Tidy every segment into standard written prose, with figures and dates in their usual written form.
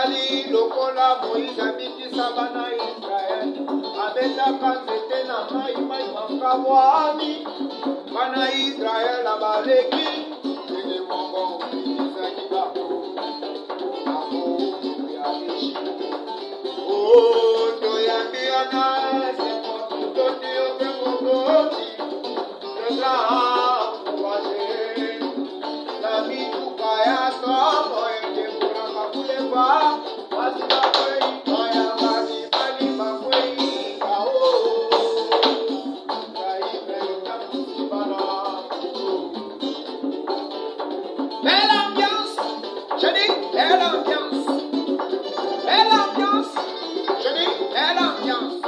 ezali lokola Moïse abikisa bana Israel abetaka nzete na mai mai makabwani bana Israel abaleki ndenge moko ezali bango ya Ejipte. Oh, toyambiana sekoto toti obengogoti Abraham waje na mituka ya somo ende kuranga kuleva wasiba kwei maya basi bali makwei kao kaibe na kusibana. Belle ambiance, je dis belle ambiance, belle ambiance, je dis belle ambiance.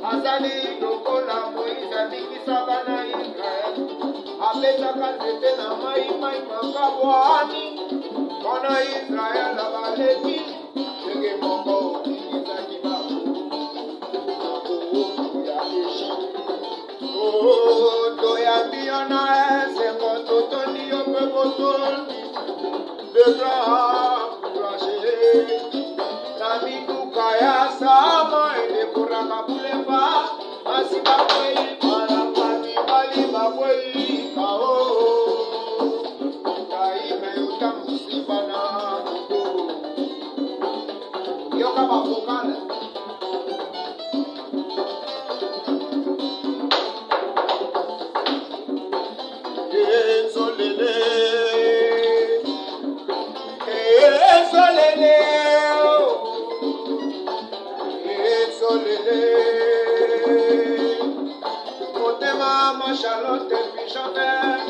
Azali lokola Moïse abikisa bana Israel abetaka nzete na mai mai makabwani bana Israel abaleki ndenge moko ezaki bango ya Ejipte. Oh, toyambiana esengo totondi yo mpe botondi Abraham courage na mituka ya sama ende kuranga kuleva basi bakwei malapati bali bakwei kao kaime utamusiba na yoka bavokale ezolele ezolele motema ma Charlotte Pichonnet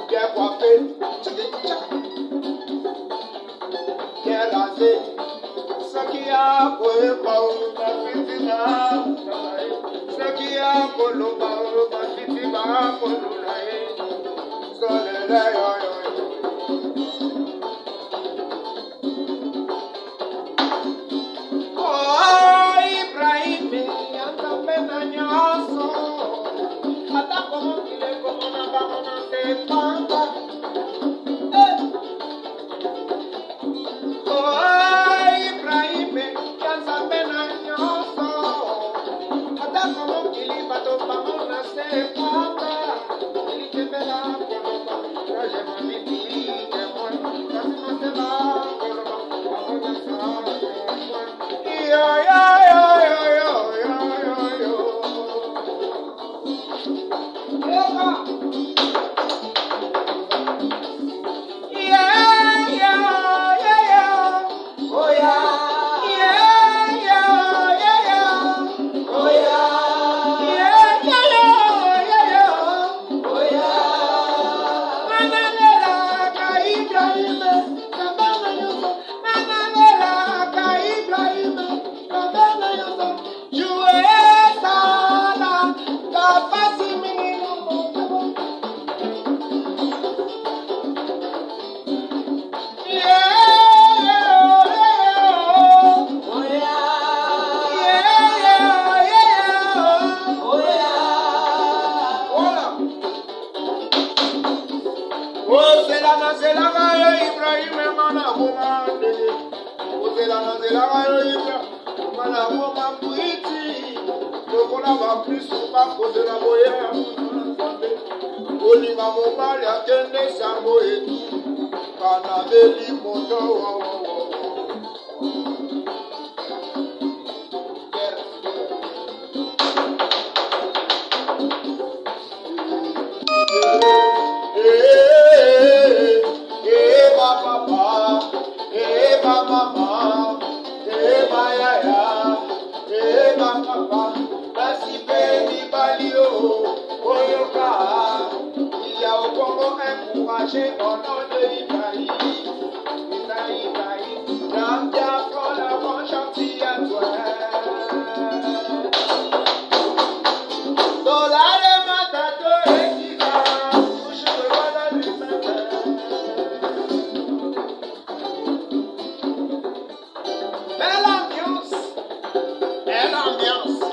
bien coiffé bien rasé ce qui a pour ma fitina ce qui a pour ma fitina pour nous solele yo yo. Belle ambiance. Belle ambiance.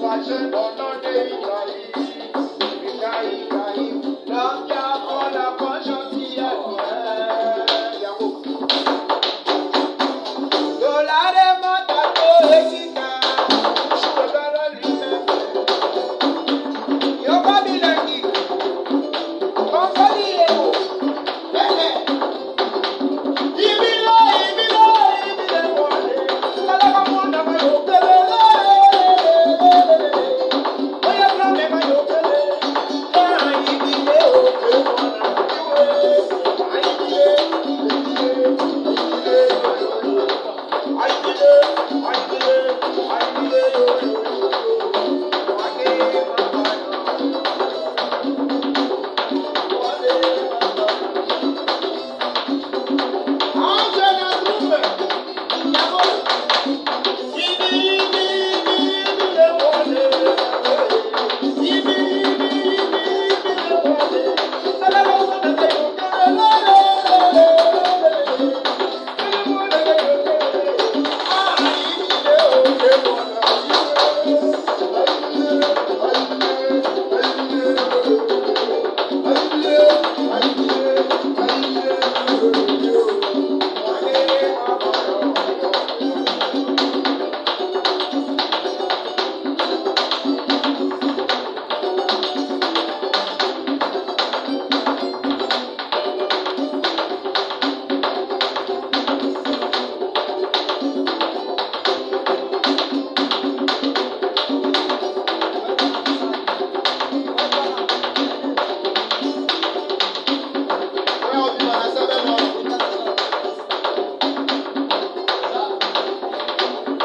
Watch it on the day.